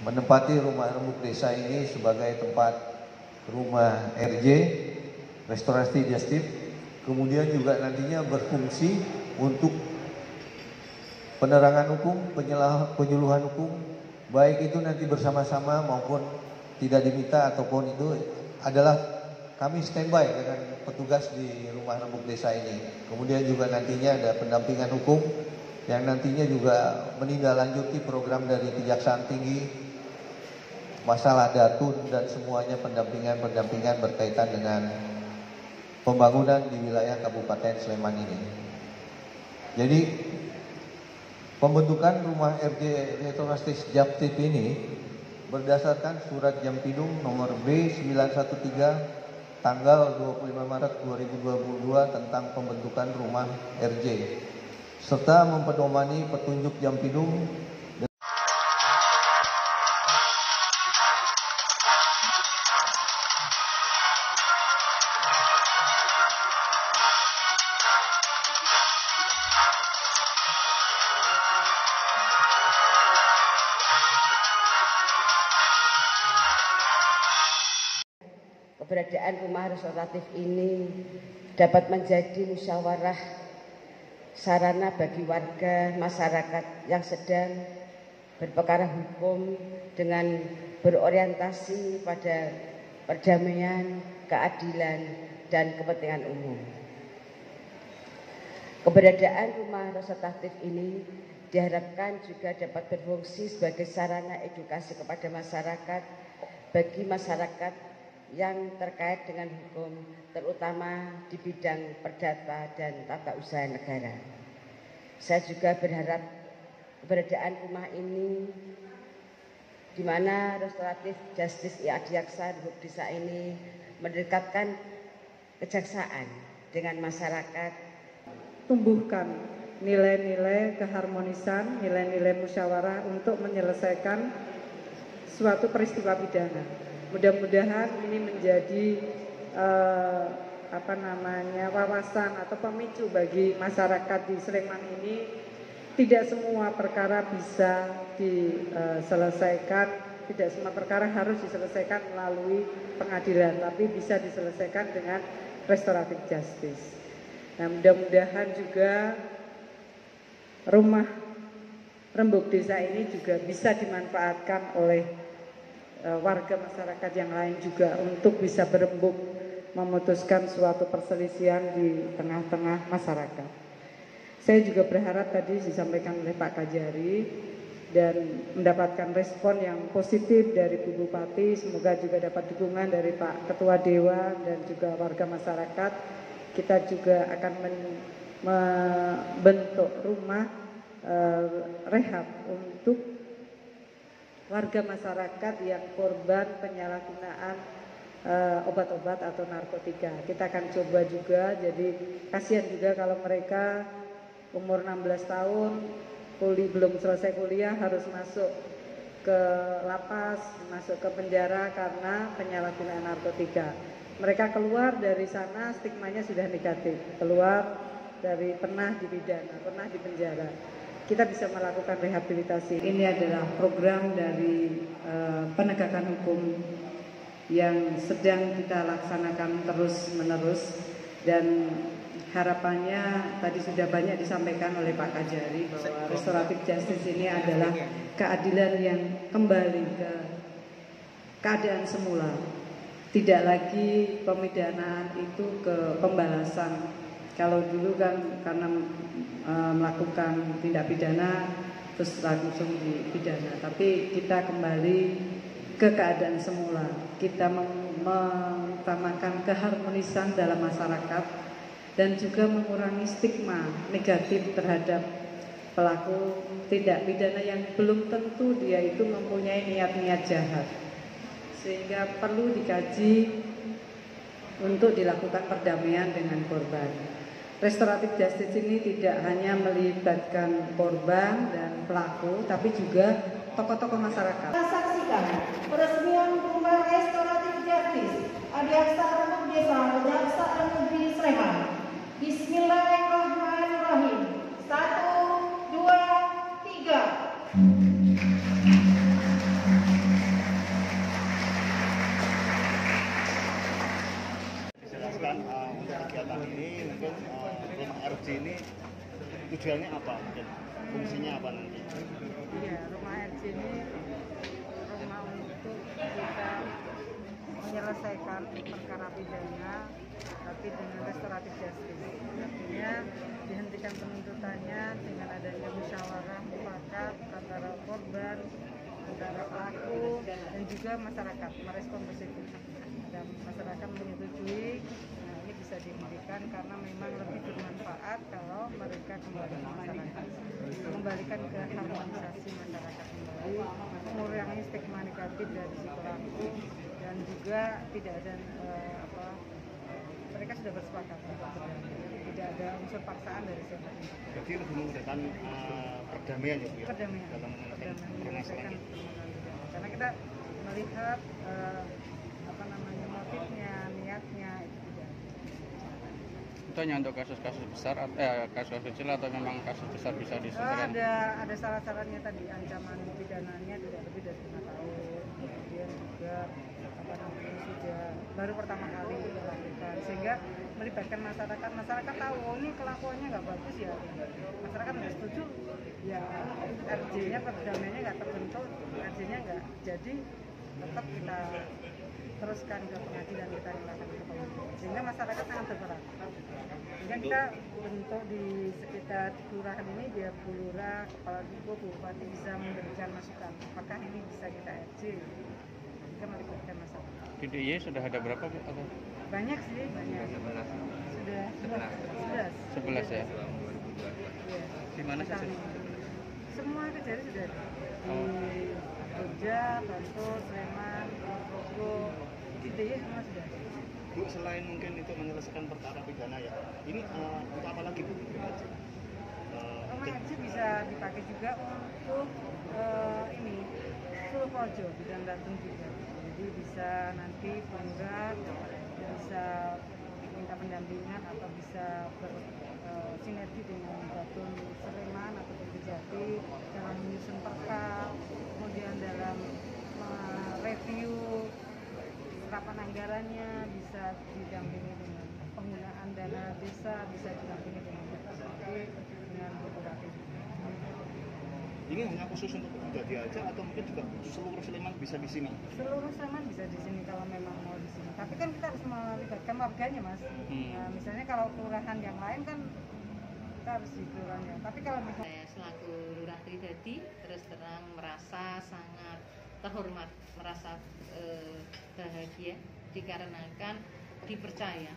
menempati rumah rembuk desa ini sebagai tempat rumah RJ, restorasi justice, kemudian juga nantinya berfungsi untuk penerangan hukum, penyuluhan hukum, baik itu nanti bersama-sama maupun tidak diminta ataupun itu adalah kami standby dengan petugas di rumah rembuk desa ini. Kemudian juga nantinya ada pendampingan hukum yang nantinya juga menindaklanjuti program dari Kejaksaan Tinggi, masalah datun dan semuanya pendampingan berkaitan dengan pembangunan di wilayah Kabupaten Sleman ini. Jadi pembentukan rumah RJ Restoratif Justice ini berdasarkan surat Jampidum nomor B913 tanggal 25 Maret 2022 tentang pembentukan rumah RJ serta mempedomani petunjuk Jampidum keberadaan rumah restoratif ini dapat menjadi musyawarah sarana bagi warga masyarakat yang sedang berperkara hukum dengan berorientasi pada perdamaian, keadilan, dan kepentingan umum. Keberadaan rumah restoratif ini diharapkan juga dapat berfungsi sebagai sarana edukasi kepada masyarakat bagi masyarakat yang terkait dengan hukum, terutama di bidang perdata dan tata usaha negara. Saya juga berharap keberadaan rumah ini di mana restoratif justice Adiaksa Rembuk Desa ini mendekatkan kejaksaan dengan masyarakat, tumbuhkan nilai-nilai keharmonisan, nilai-nilai musyawarah untuk menyelesaikan suatu peristiwa pidana. Mudah-mudahan ini menjadi wawasan atau pemicu bagi masyarakat di Sleman ini. Tidak semua perkara bisa diselesaikan, tidak semua perkara harus diselesaikan melalui pengadilan, tapi bisa diselesaikan dengan restoratif justice. Nah, mudah-mudahan juga rumah rembuk desa ini juga bisa dimanfaatkan oleh warga masyarakat yang lain juga untuk bisa berembuk memutuskan suatu perselisihan di tengah-tengah masyarakat. Saya juga berharap tadi disampaikan oleh Pak Kajari dan mendapatkan respon yang positif dari Bu Bupati. Semoga juga dapat dukungan dari Pak Ketua Dewan dan juga warga masyarakat. Kita juga akan membentuk rumah rehab untuk warga masyarakat yang korban penyalahgunaan obat-obat atau narkotika. Kita akan coba juga, jadi kasihan juga kalau mereka umur 16 tahun belum selesai kuliah harus masuk ke lapas, masuk ke penjara karena penyalahgunaan narkotika. Mereka keluar dari sana stigmanya sudah negatif, keluar dari pernah dipidana, pernah dipenjara. Kita bisa melakukan rehabilitasi. Ini adalah program dari penegakan hukum yang sedang kita laksanakan terus-menerus dan harapannya tadi sudah banyak disampaikan oleh Pak Kajari bahwa restoratif justice ini adalah keadilan yang kembali ke keadaan semula. Tidak lagi pemidanaan itu ke pembalasan. Kalau dulu kan karena melakukan tindak pidana terus langsung dipidana, tapi kita kembali ke keadaan semula. Kita mengutamakan keharmonisan dalam masyarakat dan juga mengurangi stigma negatif terhadap pelaku tindak pidana yang belum tentu dia itu mempunyai niat-niat jahat, sehingga perlu dikaji untuk dilakukan perdamaian dengan korban. Restoratif justice ini tidak hanya melibatkan korban dan pelaku, tapi juga tokoh-tokoh masyarakat. Kita saksikan peresmian rumah restoratif justice Adiaksa Rembuk Desa Kejaksaan Negeri Sleman. Bismillahirrahmanirrahim. 1, 2, 3. RJ ini tujuannya apa dan fungsinya apa nanti? Iya, rumah RJ ini rumah untuk kita menyelesaikan perkara pidana tapi dengan restoratif justice. Artinya dihentikan penuntutannya dengan adanya musyawarah mufakat antara korban, antara pelaku dan juga masyarakat merespon positif. Dan masyarakat menyetujui, nah ini bisa dihentikan karena memang lebih bermanfaat kalau mereka kembali ke masyarakat, mengembalikan ke harmonisasi masyarakat kembali, mengurangi stigma negatif dari si pelaku dan juga tidak ada mereka sudah bersepakat tidak ada unsur paksaan dari siapa pun. Jadi lebih memudahkan perdamaian ya Bu ya? Perdamaian. Dalam Menyelesaikan permasalahan pidana. Karena kita melihat motifnya, niatnya itu tidak. Itu hanya untuk kasus-kasus besar, kasus kecil atau memang kasus besar bisa diselesaikan? Ada syarat-syaratnya tadi, ancaman pidananya tidak lebih dari 5 tahun, kemudian juga sudah baru pertama kali dilakukan, sehingga melibatkan masyarakat tahu oh ini kelakuannya nggak bagus ya, masyarakat nggak setuju ya, RJ-nya perdamaiannya nggak terbentuk, RJ-nya nggak jadi, tetap kita teruskan ke pengadilan, kita nyalakan ke pengadilan, sehingga masyarakat sangat berperan. Sehingga kita bentuk di sekitar kelurahan ini, biar Bu Lurah, Kepala Dipo, Bupati bisa memberikan masukan apakah ini bisa kita RJ, kita melibatkan masyarakat. Di DIY sudah ada berapa Bu? Banyak sih, banyak. Sudah 11 ya. Iya. Di mana saja? Semua kejari sudah ada. Di Jogja, Bantul, Sleman, Bogor, di DIY semua sudah ada. Bu, selain mungkin itu menyelesaikan perkara pidana ya, ini untuk apa lagi Bu? Rumah RJ bisa dipakai juga untuk ini seluruh projo bidang jantung juga. Jadi bisa nanti pengguna bisa minta pendampingan atau bisa bersinergi dengan Batun Sleman atau Kejati dalam menyusun perkap, kemudian dalam mereview serapan anggarannya, bisa didampingi dengan penggunaan dana desa, bisa didampingi dengan Bupati. Ini hanya khusus untuk Kejati aja atau mungkin juga seluruh Sleman bisa di sini? Seluruh Sleman bisa di sini kalau memang mau di sini. Tapi kan kita harus melibatkan warganya, Mas. Nah, misalnya kalau kelurahan yang lain kan kita harus di kelurahannya. Tapi kalau misalnya saya selaku lurah Tridadi terus terang merasa sangat terhormat, merasa bahagia dikarenakan dipercaya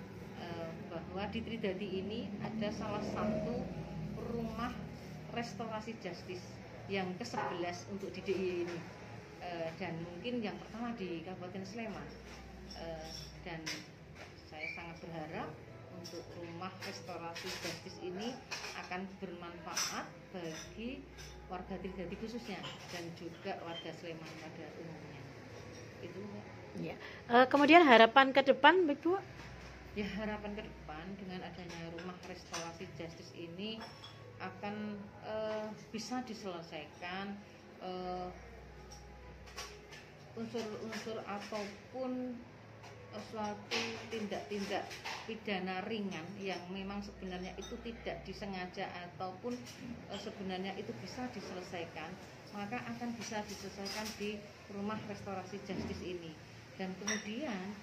bahwa di Tridadi ini ada salah satu rumah restorasi justice yang ke-11 untuk di DIY ini, dan mungkin yang pertama di Kabupaten Sleman, dan saya sangat berharap untuk rumah restorasi justice ini akan bermanfaat bagi warga Tridadi khususnya dan juga warga Sleman pada umumnya. Itu ya. Kemudian harapan ke depan Bu? Ya, harapan ke depan dengan adanya rumah restorasi justice ini akan bisa diselesaikan unsur-unsur ataupun suatu tindak-tindak pidana ringan yang memang sebenarnya itu tidak disengaja ataupun sebenarnya itu bisa diselesaikan, maka akan bisa diselesaikan di rumah restorasi justice ini, dan kemudian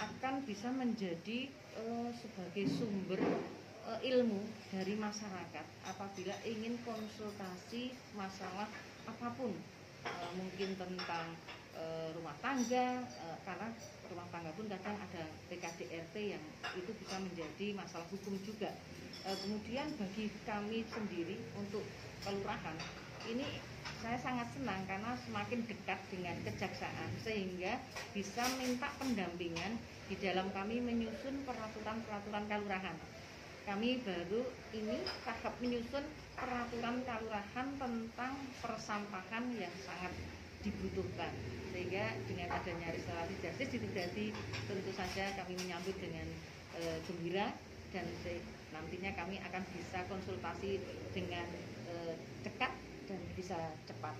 akan bisa menjadi sebagai sumber ilmu dari masyarakat apabila ingin konsultasi masalah apapun, mungkin tentang rumah tangga, karena rumah tangga pun kadang ada PKDRT yang itu bisa menjadi masalah hukum juga. Kemudian bagi kami sendiri untuk kelurahan ini saya sangat senang karena semakin dekat dengan kejaksaan sehingga bisa minta pendampingan di dalam kami menyusun peraturan-peraturan kelurahan. Kami baru ini tahap menyusun peraturan kelurahan tentang persampahan yang sangat dibutuhkan, sehingga dengan adanya restorasi justice di Tridadi tentu saja kami menyambut dengan gembira, dan nantinya kami akan bisa konsultasi dengan dekat dan bisa cepat.